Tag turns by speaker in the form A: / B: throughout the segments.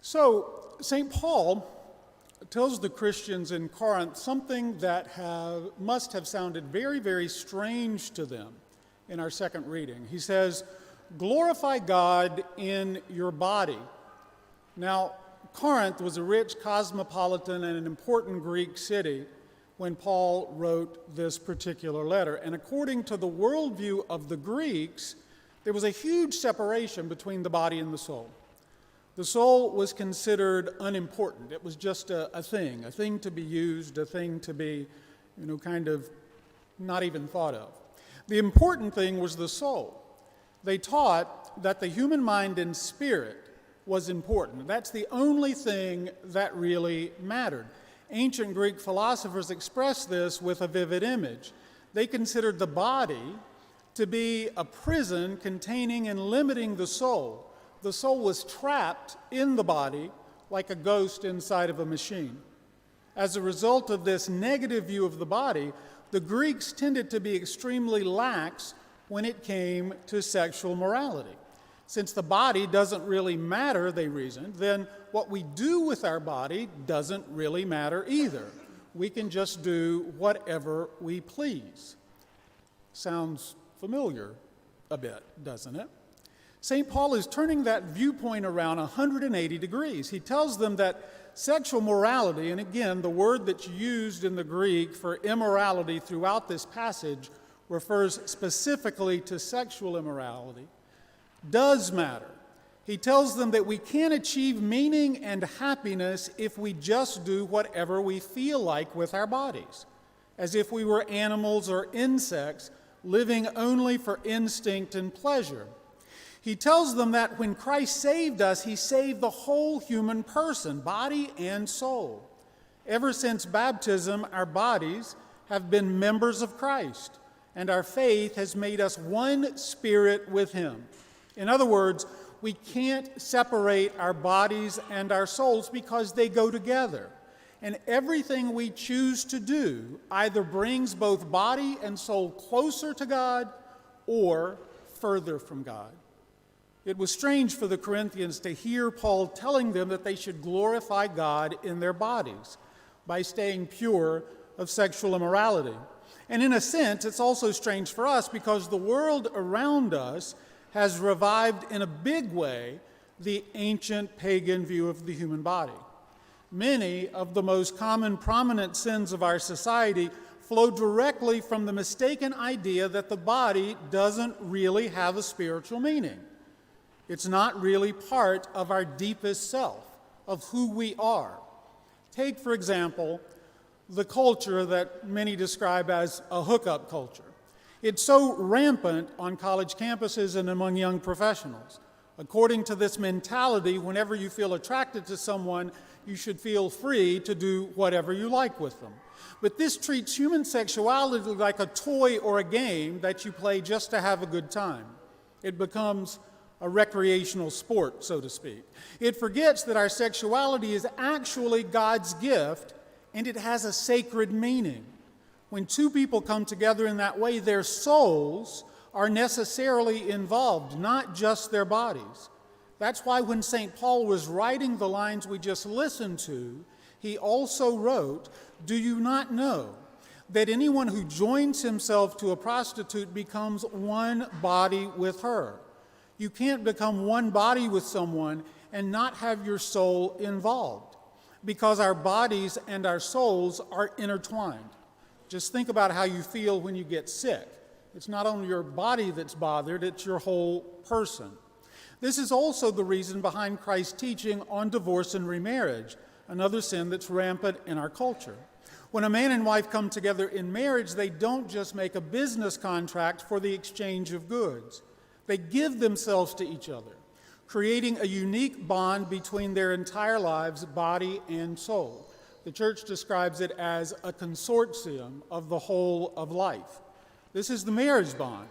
A: So, St. Paul tells the Christians in Corinth something that must have sounded very, very strange to them in our second reading. He says, "Glorify God in your body." Now, Corinth was a rich cosmopolitan and an important Greek city when Paul wrote this particular letter. And according to the worldview of the Greeks, there was a huge separation between the body and the soul. The soul was considered unimportant. It was just a thing to be used, a thing to be, kind of not even thought of. The important thing was the soul. They taught that the human mind and spirit was important. That's the only thing that really mattered. Ancient Greek philosophers expressed this with a vivid image. They considered the body to be a prison containing and limiting the soul. The soul was trapped in the body like a ghost inside of a machine. As a result of this negative view of the body, the Greeks tended to be extremely lax when it came to sexual morality. Since the body doesn't really matter, they reasoned, then what we do with our body doesn't really matter either. We can just do whatever we please. Sounds familiar a bit, doesn't it? St. Paul is turning that viewpoint around 180 degrees. He tells them that sexual morality, and again, the word that's used in the Greek for immorality throughout this passage refers specifically to sexual immorality, does matter. He tells them that we can't achieve meaning and happiness if we just do whatever we feel like with our bodies, as if we were animals or insects living only for instinct and pleasure. He tells them that when Christ saved us, he saved the whole human person, body and soul. Ever since baptism, our bodies have been members of Christ, and our faith has made us one spirit with him. In other words, we can't separate our bodies and our souls because they go together. And everything we choose to do either brings both body and soul closer to God or further from God. It was strange for the Corinthians to hear Paul telling them that they should glorify God in their bodies by staying pure of sexual immorality. And in a sense, it's also strange for us because the world around us has revived in a big way the ancient pagan view of the human body. Many of the most common prominent sins of our society flow directly from the mistaken idea that the body doesn't really have a spiritual meaning. It's not really part of our deepest self, of who we are. Take, for example, the culture that many describe as a hookup culture. It's so rampant on college campuses and among young professionals. According to this mentality, whenever you feel attracted to someone, you should feel free to do whatever you like with them. But this treats human sexuality like a toy or a game that you play just to have a good time. It becomes a recreational sport, so to speak. It forgets that our sexuality is actually God's gift, and it has a sacred meaning. When two people come together in that way, their souls are necessarily involved, not just their bodies. That's why when St. Paul was writing the lines we just listened to, he also wrote, "Do you not know that anyone who joins himself to a prostitute becomes one body with her?" You can't become one body with someone and not have your soul involved, because our bodies and our souls are intertwined. Just think about how you feel when you get sick. It's not only your body that's bothered, it's your whole person. This is also the reason behind Christ's teaching on divorce and remarriage, another sin that's rampant in our culture. When a man and wife come together in marriage, they don't just make a business contract for the exchange of goods. They give themselves to each other, creating a unique bond between their entire lives, body and soul. The church describes it as a consortium of the whole of life. This is the marriage bond.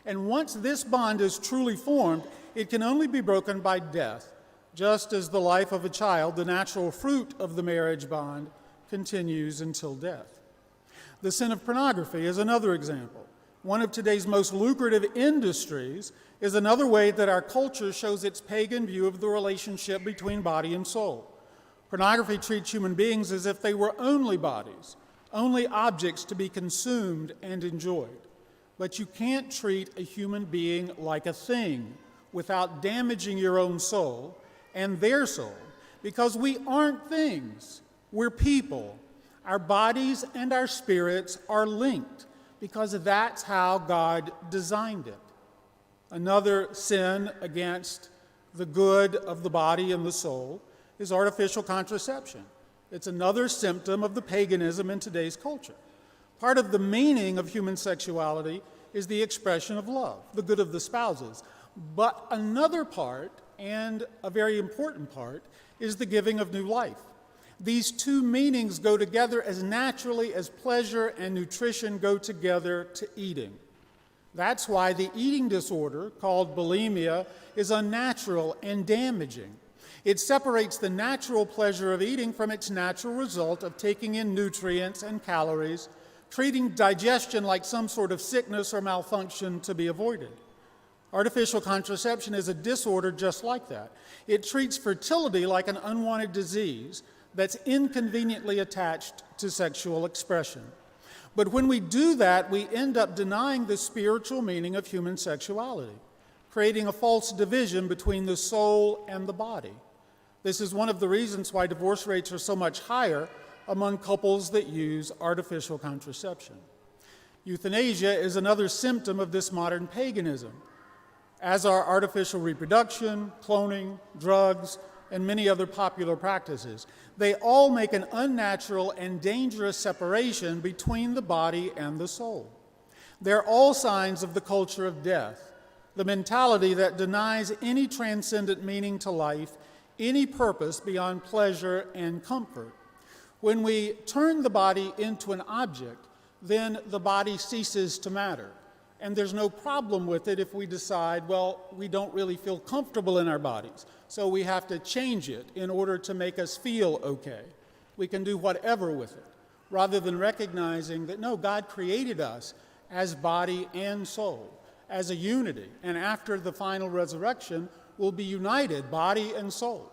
A: And once this bond is truly formed, it can only be broken by death, just as the life of a child, the natural fruit of the marriage bond, continues until death. The sin of pornography is another example. one of today's most lucrative industries, is another way that our culture shows its pagan view of the relationship between body and soul. Pornography treats human beings as if they were only bodies, only objects to be consumed and enjoyed. But you can't treat a human being like a thing without damaging your own soul and their soul, because we aren't things, we're people. Our bodies and our spirits are linked because that's how God designed it. Another sin against the good of the body and the soul is artificial contraception. It's another symptom of the paganism in today's culture. Part of the meaning of human sexuality is the expression of love, the good of the spouses. But another part, and a very important part, is the giving of new life. These two meanings go together as naturally as pleasure and nutrition go together to eating. That's why the eating disorder, called bulimia, is unnatural and damaging. It separates the natural pleasure of eating from its natural result of taking in nutrients and calories, treating digestion like some sort of sickness or malfunction to be avoided. Artificial contraception is a disorder just like that. It treats fertility like an unwanted disease that's inconveniently attached to sexual expression. But when we do that, we end up denying the spiritual meaning of human sexuality, creating a false division between the soul and the body. This is one of the reasons why divorce rates are so much higher among couples that use artificial contraception. Euthanasia is another symptom of this modern paganism, as are artificial reproduction, cloning, drugs, and many other popular practices. They all make an unnatural and dangerous separation between the body and the soul. They're all signs of the culture of death, the mentality that denies any transcendent meaning to life, any purpose beyond pleasure and comfort. When we turn the body into an object, then the body ceases to matter. And there's no problem with it if we decide, well, we don't really feel comfortable in our bodies, so we have to change it in order to make us feel okay. We can do whatever with it, rather than recognizing that, no, God created us as body and soul, as a unity, and after the final resurrection, we'll be united, body and soul.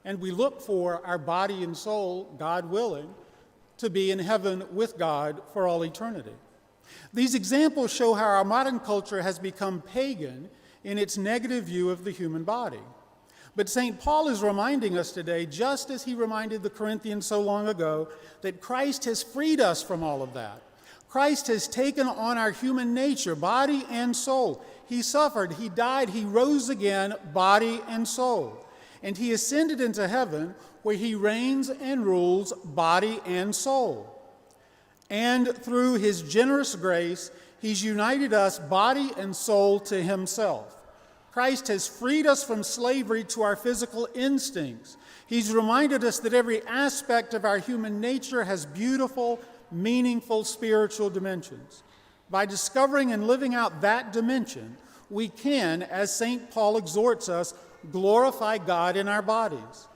A: And we look for our body and soul, God willing, to be in heaven with God for all eternity. These examples show how our modern culture has become pagan in its negative view of the human body. But St. Paul is reminding us today, just as he reminded the Corinthians so long ago, that Christ has freed us from all of that. Christ has taken on our human nature, body and soul. He suffered, he died, he rose again, body and soul. And he ascended into heaven, where he reigns and rules body and soul. And through his generous grace, he's united us, body and soul, to himself. Christ has freed us from slavery to our physical instincts. He's reminded us that every aspect of our human nature has beautiful, meaningful spiritual dimensions. By discovering and living out that dimension, we can, as St. Paul exhorts us, glorify God in our bodies.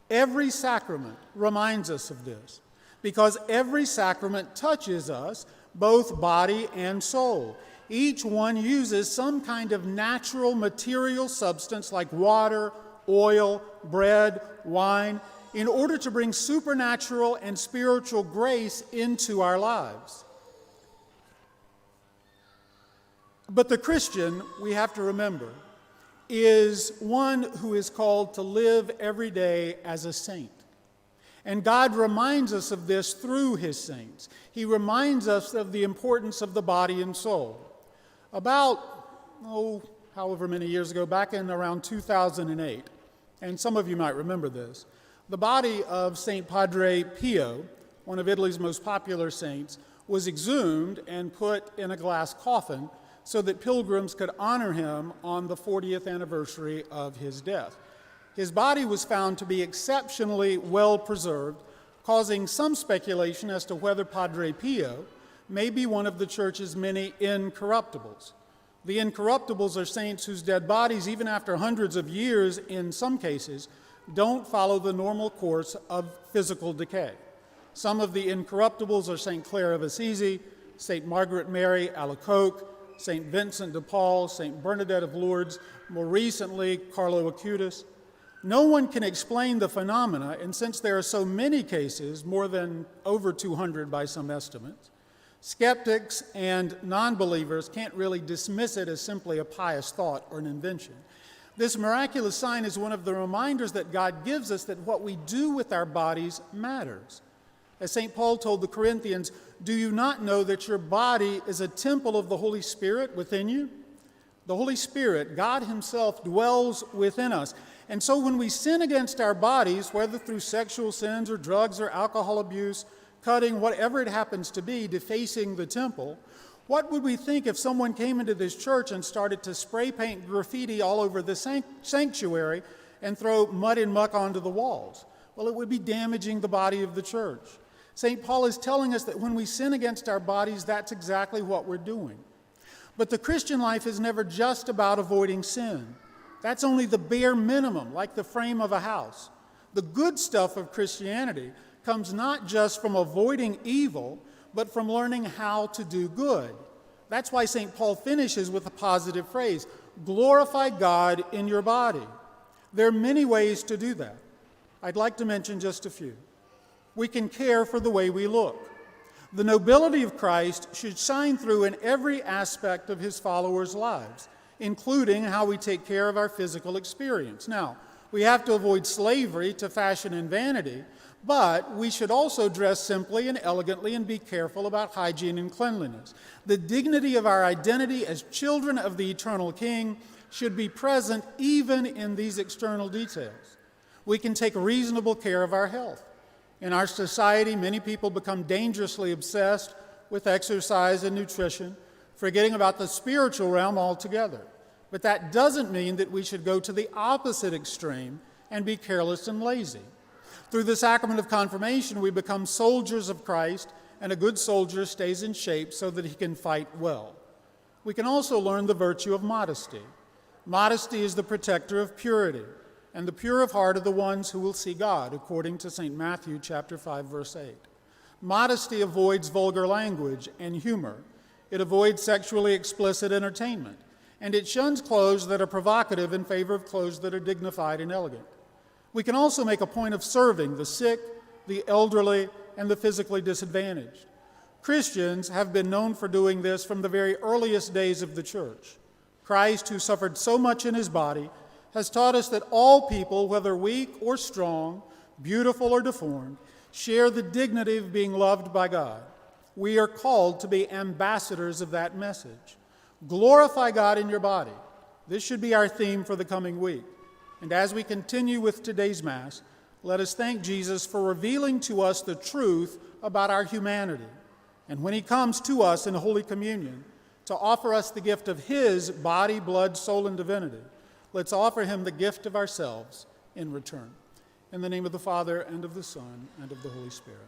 A: Every sacrament reminds us of this, because every sacrament touches us, both body and soul. Each one uses some kind of natural material substance like water, oil, bread, wine, in order to bring supernatural and spiritual grace into our lives. But the Christian, we have to remember, is one who is called to live every day as a saint. And God reminds us of this through his saints. He reminds us of the importance of the body and soul. About, however many years ago, back in around 2008, and some of you might remember this, the body of St. Padre Pio, one of Italy's most popular saints, was exhumed and put in a glass coffin so that pilgrims could honor him on the 40th anniversary of his death. His body was found to be exceptionally well preserved, causing some speculation as to whether Padre Pio may be one of the Church's many incorruptibles. The incorruptibles are saints whose dead bodies, even after hundreds of years in some cases, don't follow the normal course of physical decay. Some of the incorruptibles are St. Clare of Assisi, St. Margaret Mary Alacoque, St. Vincent de Paul, St. Bernadette of Lourdes, more recently, Carlo Acutis. No one can explain the phenomena, and since there are so many cases, more than over 200 by some estimates, skeptics and non-believers can't really dismiss it as simply a pious thought or an invention. This miraculous sign is one of the reminders that God gives us that what we do with our bodies matters. As St. Paul told the Corinthians, "Do you not know that your body is a temple of the Holy Spirit within you?" The Holy Spirit, God Himself, dwells within us. And so when we sin against our bodies, whether through sexual sins or drugs or alcohol abuse, cutting, whatever it happens to be, defacing the temple, what would we think if someone came into this church and started to spray paint graffiti all over the sanctuary and throw mud and muck onto the walls? Well, it would be damaging the body of the church. St. Paul is telling us that when we sin against our bodies, that's exactly what we're doing. But the Christian life is never just about avoiding sin. That's only the bare minimum, like the frame of a house. The good stuff of Christianity comes not just from avoiding evil, but from learning how to do good. That's why St. Paul finishes with a positive phrase, glorify God in your body. There are many ways to do that. I'd like to mention just a few. We can care for the way we look. The nobility of Christ should shine through in every aspect of His followers' lives, including how we take care of our physical experience. Now, we have to avoid slavery to fashion and vanity, but we should also dress simply and elegantly and be careful about hygiene and cleanliness. The dignity of our identity as children of the eternal King should be present even in these external details. We can take reasonable care of our health. In our society, many people become dangerously obsessed with exercise and nutrition, forgetting about the spiritual realm altogether. But that doesn't mean that we should go to the opposite extreme and be careless and lazy. Through the sacrament of confirmation, we become soldiers of Christ, and a good soldier stays in shape so that he can fight well. We can also learn the virtue of modesty. Modesty is the protector of purity, and the pure of heart are the ones who will see God, according to St. Matthew chapter 5, verse 8. Modesty avoids vulgar language and humor. It avoids sexually explicit entertainment, and it shuns clothes that are provocative in favor of clothes that are dignified and elegant. We can also make a point of serving the sick, the elderly, and the physically disadvantaged. Christians have been known for doing this from the very earliest days of the church. Christ, who suffered so much in His body, has taught us that all people, whether weak or strong, beautiful or deformed, share the dignity of being loved by God. We are called to be ambassadors of that message. Glorify God in your body. This should be our theme for the coming week. And as we continue with today's Mass, let us thank Jesus for revealing to us the truth about our humanity. And when He comes to us in Holy Communion to offer us the gift of His body, blood, soul, and divinity, let's offer Him the gift of ourselves in return. In the name of the Father, and of the Son, and of the Holy Spirit.